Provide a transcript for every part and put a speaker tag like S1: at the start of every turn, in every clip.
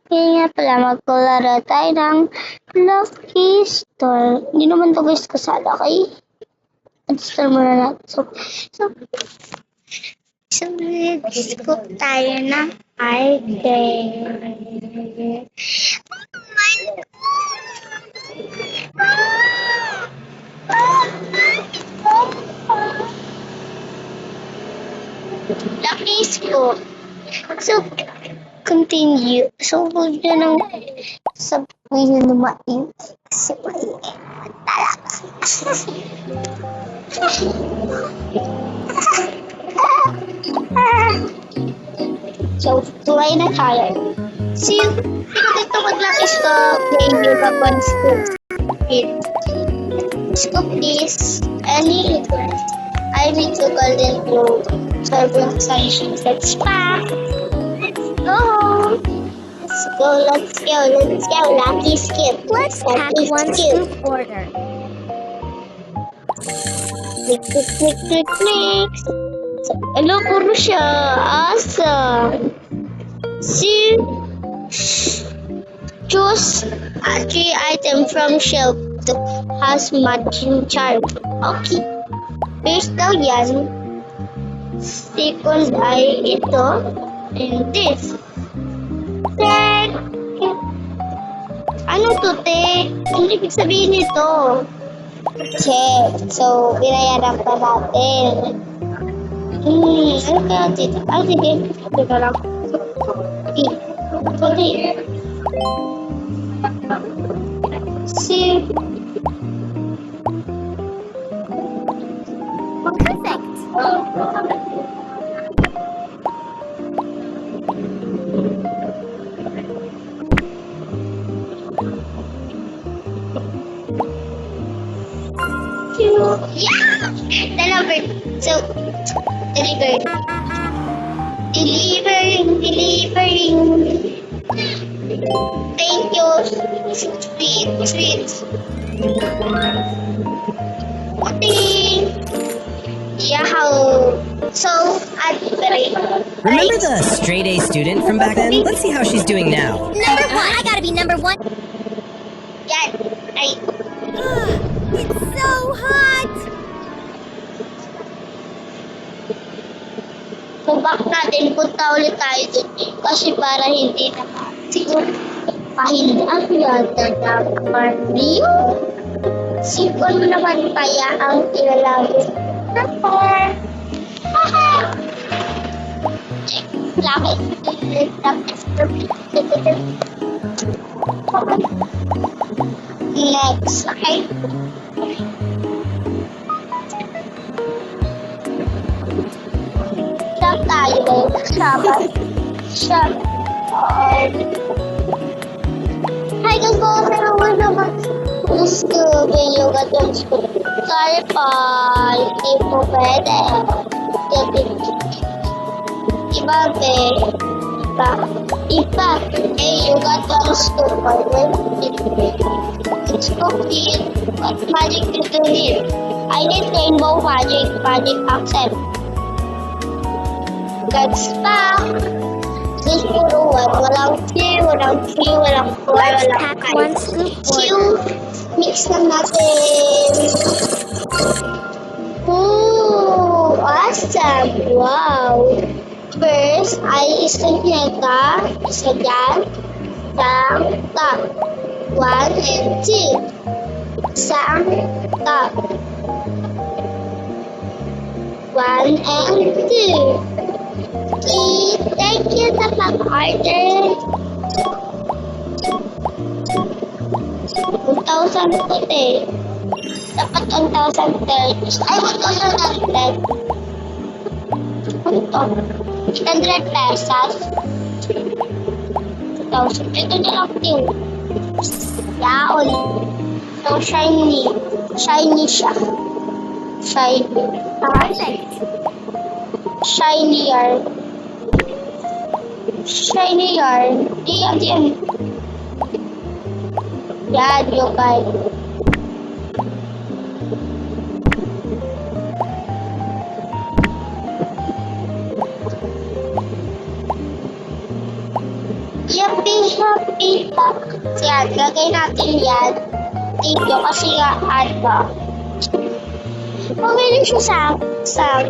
S1: Kaya nga pala, magkalaro tayo ng Lucky Star. Hindi naman to guys kasala kay install muna natin. So let's cook tayo ng item. Lucky Scoop. So, continue. So, huwag nyo nang sabihin na mainit. Kasi mainit talaga. So, tuloy na tayo. See, sino dito mag-Lucky Scoop? Game you got one scoop. Scoop is any I need to golden blue. Serving sunshine. Let's pack. Go! Let's go. Lucky skip.
S2: Let's pack one scoop order.
S1: Mix. Hello, puro siya. Awesome. See? Choose 3 items from shelf that has matching charm. Okay. First daw yan. Second ay ito. And this. Third. Ano to, te? Ano ibig sabihin nito? Check. So, binayaran pa natin. Ano kaya dito? Ay, sige. Dito lang. Okay. See?
S2: Perfect.
S1: Yeah! Delivered. So, delivered. Delivering. Thank you. Sweet. Okay. Yahoo! So,
S3: Remember the straight A student from back then? Let's see how she's doing now.
S2: Number 1. I gotta be number 1.
S1: Yan. Ay.
S2: It's so hot.
S1: So, back natin. Punta ulit tayo dun. Kasi para hindi na siguro pahinaan yata naman niyo. Siguro naman kaya ang ilalagay. Next, okay? Stop tayo. Stop. Hi, guys. Pero naman. Gusto yung gatong school. Sorry po. Hindi po pwede. Iba. Yung gatong school. It's cooking. What magic to do here? I need rainbow magic. Magic accent. God's back. This puro walang Q, walang 4,
S2: Let's
S1: walang
S2: pack one scoop
S1: Q.
S2: order.
S1: Mix lang natin. Ooh, awesome. Wow. First ay isang neta, isa dyan, isang top. 1 and 2. Isang top. 1 and 2. Okay, thank you sa pag-order. 1,000 puti. Dapat 1,030. Ay, 1,010. Ito. 100 pesos. 1,000. Ito na lang din. Yaon. So, shiny. Shiny siya. Shiny.
S2: Perfect.
S1: Shiny yarn. Shiny yarn. Diyan. Yan yung guys. Yep. happy. So yan, gagawin natin yan. Thank you kasi nga, ano, okay din siya sa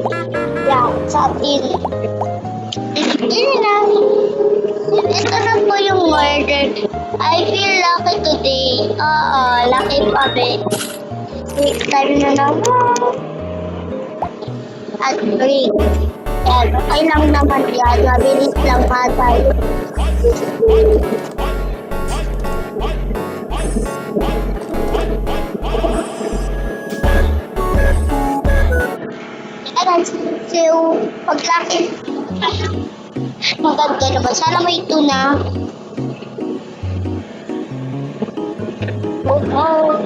S1: atin. Yun na. Ito na po yung murder. I feel lucky today. Oo, lucky pa ba? Week time na naman. At break. Yan, okay lang naman yan. Mabilis lang pa tayo. Ayan, so, paglaki. Maganda naman. Sana may tuna. Oh.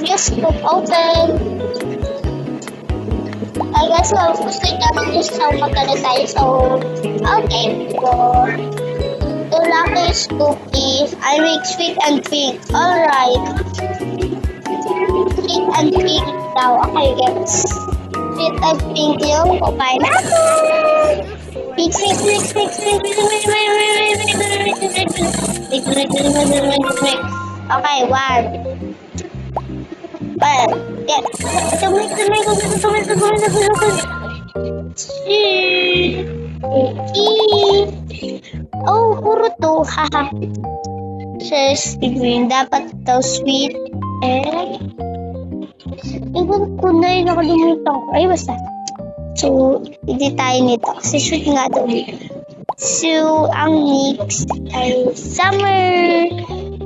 S1: Yes, open. I guess gusto namin just so maganda tayo. So, okay. So, to Lucky's cookies. I make sweet and pink. Alright. Sweet and pink daw. Okay, gets. Sweet and pink yung pineapple. Mix. Okay, one. Well, yes. Oh, puro to. Haha. Says, dapat daw sweet and ewan ko na yung nakalimutan ko. Ay, basta. So, hindi tayo nito. Kasi sweet nga daw. So, ang mix ay summer.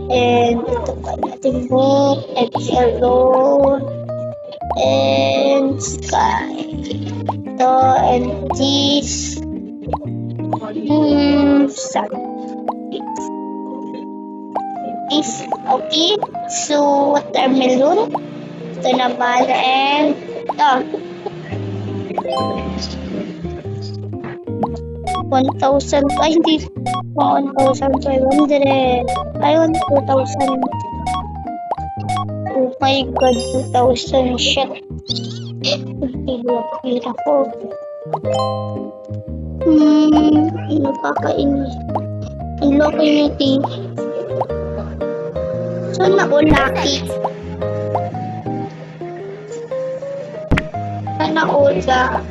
S1: And ito pa natin book. And yellow. And sky. Ito and this. Sun. This. Okay. So, watermelon. Ito naman and ito. 1,000. Ay, hindi. 1,500. Ay, 2,000. Oh my God, 2,000. Shit. Pila ko. Nakakainis. Ang laki niti. So, naulaki. Naula.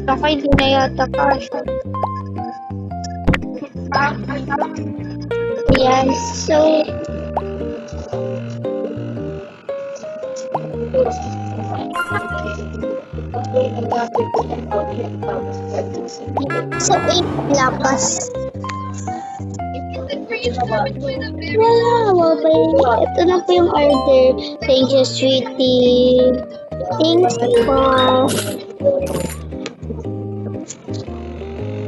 S1: Okay, di na yata kasha. Ayan, so wait, lapas. Ito na po yung order. Thank you, sweetie. Thanks po.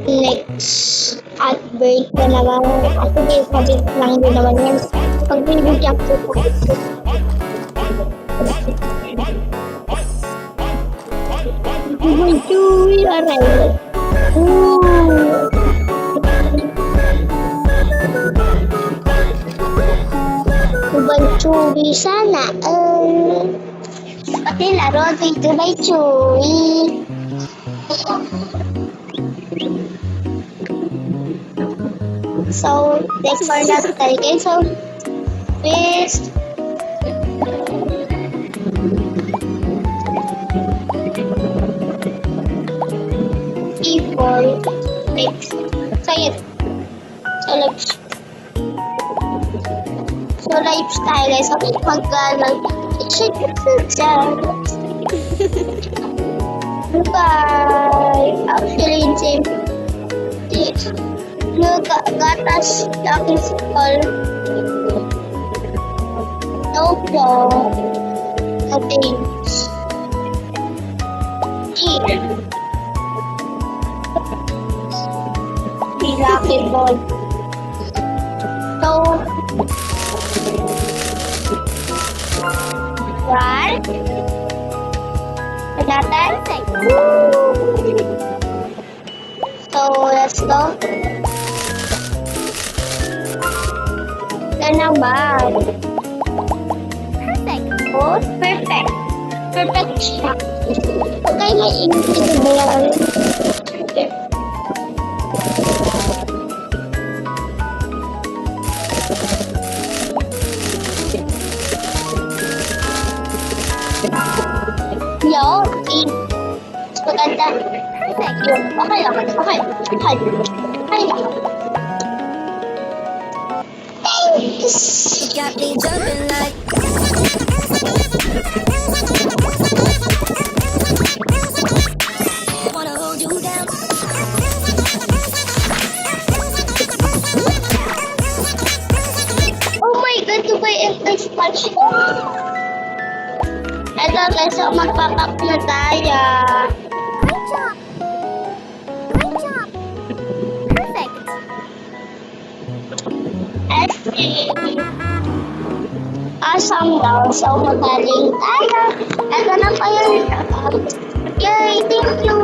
S1: Next, at break na naman. Ako din, sabi lang din naman yan. Pag binigyan ko po. Chewy, aray. Ubang chewy sana. Pati laro dito may chewy. So, thanks for that again. So, please. Equal X. Say it. So, lifestyle guys. So, mag-alag. Check it out. Bye. Actually, same. Gatas laki all. No po. Okay. Lucky ball. So, one. Natin. So, let's Let's go. Na naman.
S2: Perfect.
S1: Oh, perfect. Perfect siya. Okay, may ingit ba yan? Okay. Yo, maganda.
S2: Perfect.
S1: Yun, okay lang. Okay. Okay. Okay lang. Thanks.
S2: You got me jumping like. Wanna hold you down.
S1: Oh my God, Dubai FX patch ko. Eto guys, so magpapak na tayo.
S2: Great job. Great job. Perfect.
S1: Awesome daw. So magaling tayo. Eto na pa yun. Yay, thank you.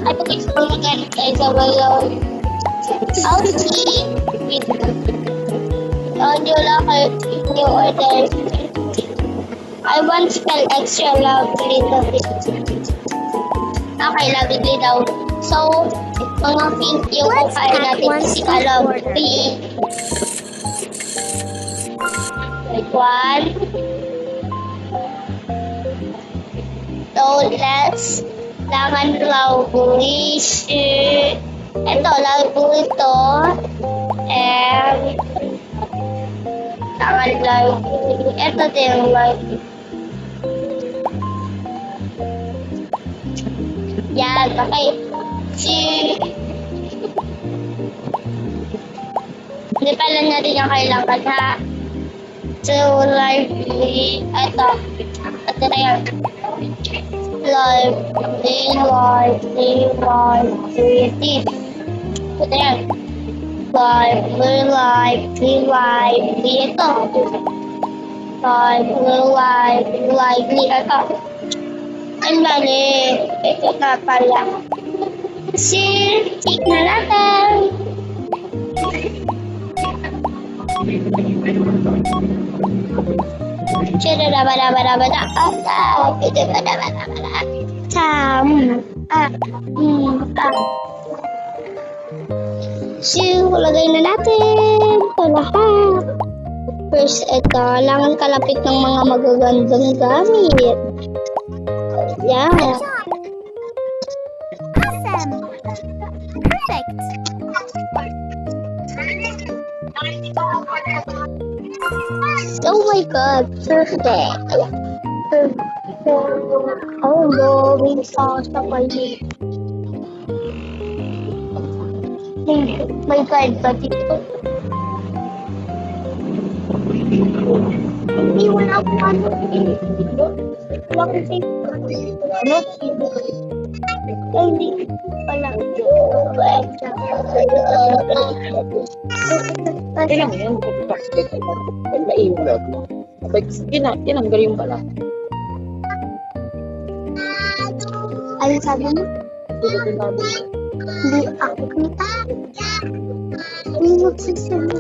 S1: I think it's magaling tayo sa bayaw. Okay. Audio lang kayo new order. I want spell extra lovely daw. Okay, lovely daw. So, mga pink yung
S2: Let's
S1: kukain
S2: add
S1: natin
S2: one
S1: kasi
S2: scoop
S1: lovely. Like one. So, let's laman lovely. Ito, lovely to. And laman lovely. Ito din lovely. Yan, okay. Hindi pala natin yung kailangan ha. So, lively. Ito na yan. Lively. Ito na yan. Lively. Ito. Lively. Ito. Ang mali. Ito na pala. Check na natin. So, lagay na natin ito lahat. First, ito, kailangan kalapit ng mga magagandang gamit. Yeah.
S2: Great job. Awesome. Perfect.
S1: Oh my God, perfect. Oh no, may sauce na pa yun. May card pa dito. Hindi, wala akong ano. Wala akong safe. Ano? Ay, hindi pala.
S4: Ilang yan, mainit. Sige na, tinanggal yung bala.
S1: Ano sabi mo? Hindi ako kita. Hindi magsasabi.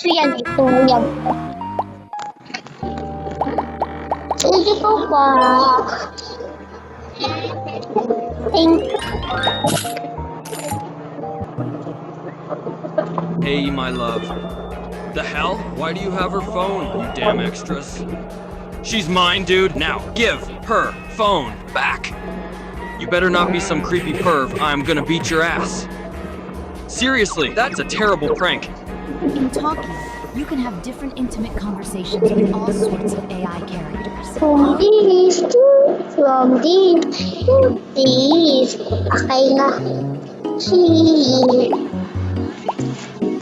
S1: So yan, ito yan. Sige po ba? Thank you.
S5: Hey, my love. The hell? Why do you have her phone, you damn extras? She's mine, dude. Now, give her phone back. You better not be some creepy perv. I'm gonna beat your ass. Seriously, that's a terrible prank.
S6: In talking, you can have different intimate conversations with all sorts of AI characters.
S1: From this to this. Okay na. Si...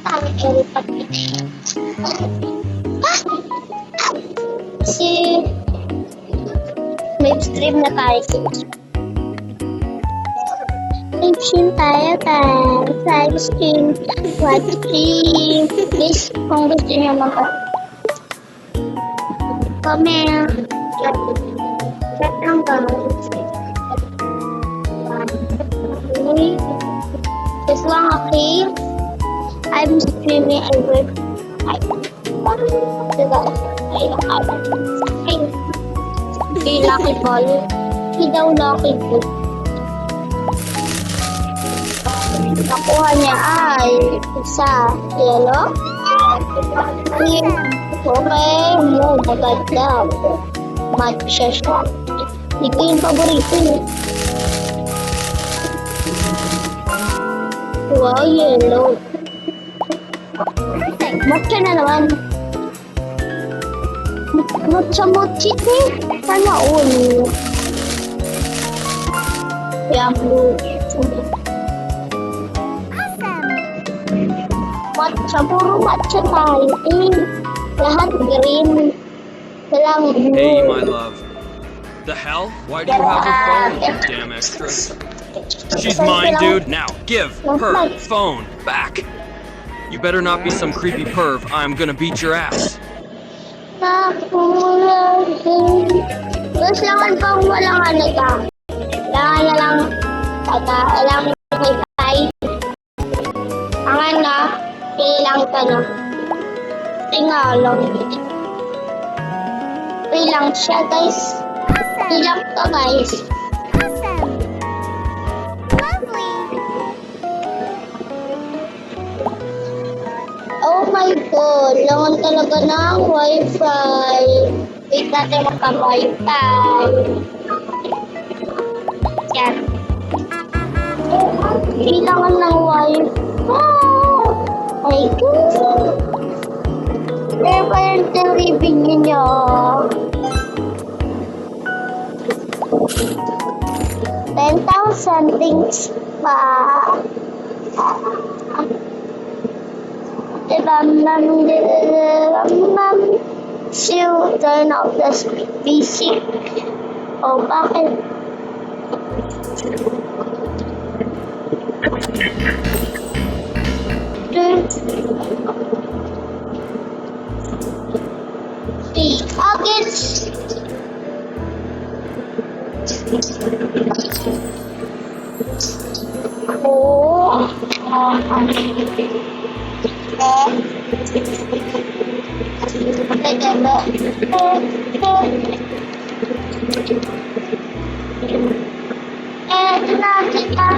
S1: Tawag ko rin pati. Si... Live stream na tayo. Live stream tayo guys. Live stream. Watch stream. Please, kung gusto nyo comment. Chat lang guys. Okay. Just lang, okay? I'm streaming every night. Hey, lucky ball. Hey daw lucky ball. Nakuha niya ay isa. Yellow? Okay, mo maganda. Matcha siya. Hindi ko yung paborito niya. Wow, yellow. Matcha na naman. Matcha-mochi eh. Sana all. Yang blue. Matcha, puro matcha tayo eh. Lahat green. Walang blue.
S5: Hey, my love. The hell? Why do you have her phone, you damn extras? She's mine, dude. Now, give her phone back. You better not be some creepy perv. I'm gonna beat your ass.
S1: Nakulang. Tapos lang pang walang ano ka. Kailangan na lang kailangan may pay. Ang ano, kailangan ka na. Tingalong. Ilang siya guys. Ilang to guys.
S2: Awesome. Lovely.
S1: Oh my god, langan talaga ng wifi. Wait natin magka-wifi. Yan. Kailangan ng wifi. My god. Pero pa yung television niyo. 10,000 things pa. Turn off the PC. Oh, bakit? August. Oh. Ito na kita.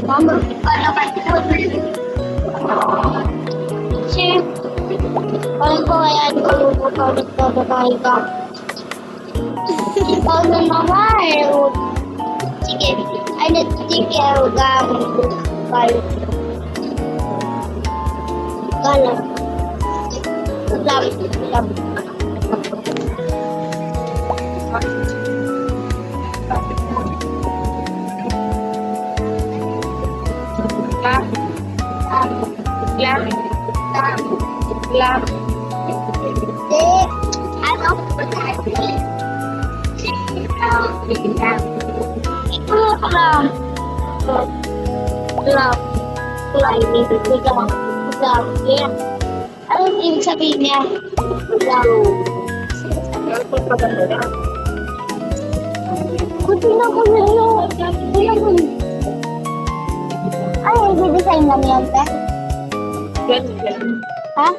S1: Mama, ano ka ito? Paano ko kaya ito magpapagpapagay ka? Ikaw na naman. Sige, ay nagtitikiyaw ka. Galang. Galang. Lap. Ano? Ano ibig sabihin niya? Kutin ako na yun. Ay, i-design lang yan, te? Ha?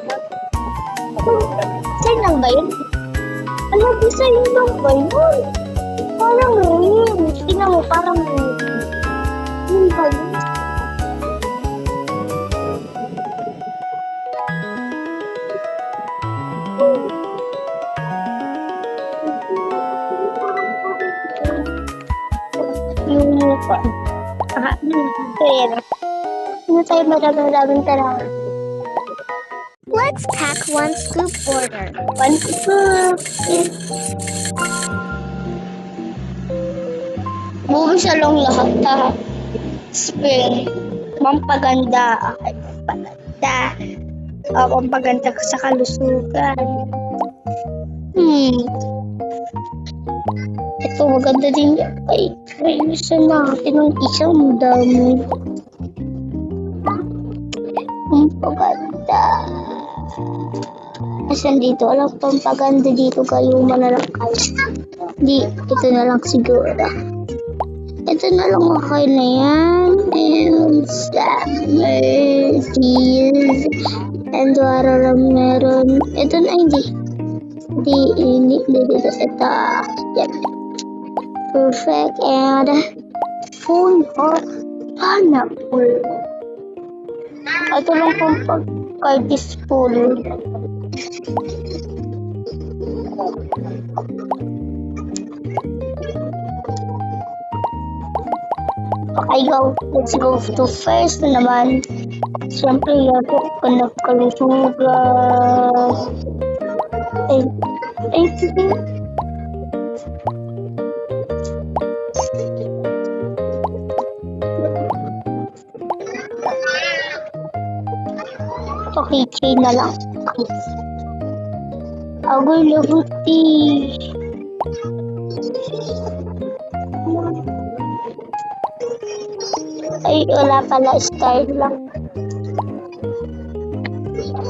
S1: Design lang ba yun? Ano, design lang ba yun? Parang rin. Tingnan mo, parang rin. Yun ba yun? Yung mukha. Pera. na tayo maraming tarawan.
S2: Let's pack one scoop order.
S1: One scoop. Buwi sa long lahat ta. Spring. Mampaganda. Ay, mampaganda. Mampaganda ka sa kalusugan. Ito maganda din yan. Ay, isa natin ang isang dami. Pampaganda. Asan dito? Alam, pampaganda dito kayo manalakay. Di, ito na lang siguro. Ito na lang okay na yan. And summer teas. And wala lang meron. Ito na hindi dito. Ito. Yan. Perfect. And full of pineapple. Ito lang pong pagkaitis full. Okay, go. Let's go to first na naman. Siyempre, yato ka nagkalusugan. Sige. Okay, chain na lang. Okay. Agoy labuti. Ay, wala pala. Style lang.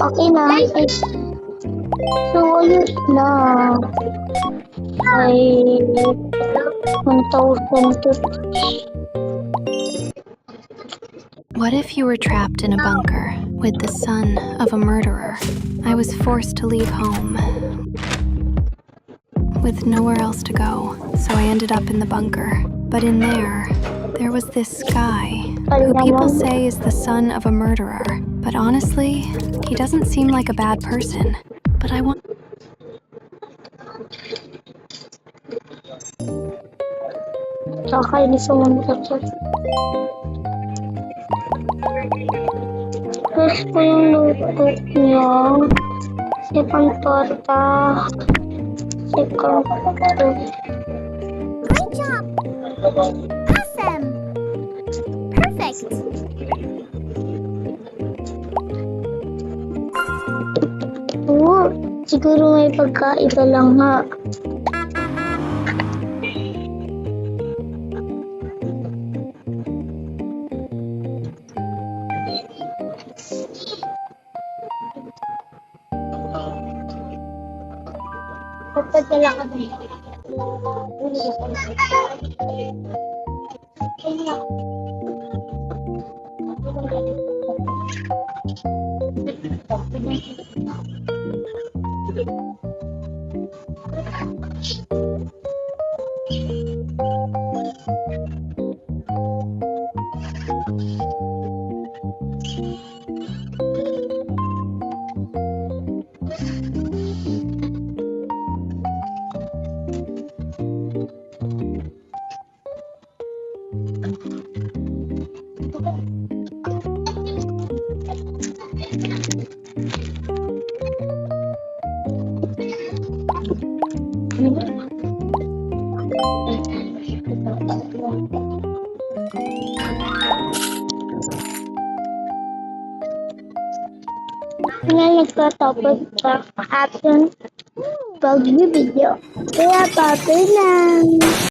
S1: Okay na. Ay, so, ayun na. Ay, 1,050.
S7: What if you were trapped in a bunker with the son of a murderer? I was forced to leave home with nowhere else to go, so I ended up in the bunker. But in there was this guy who people say is the son of a murderer. But honestly, he doesn't seem like a bad person. But I want...
S1: Kakainis ang mga chat. Gusto ko yung luto niya. Second torta. Second torta.
S2: Great job! Awesome! Perfect!
S1: Oo, siguro may pagkaiba lang ha. Pagpadala ka ba? Nga nagtatapos sa action pagbibideo. Kaya papel lang.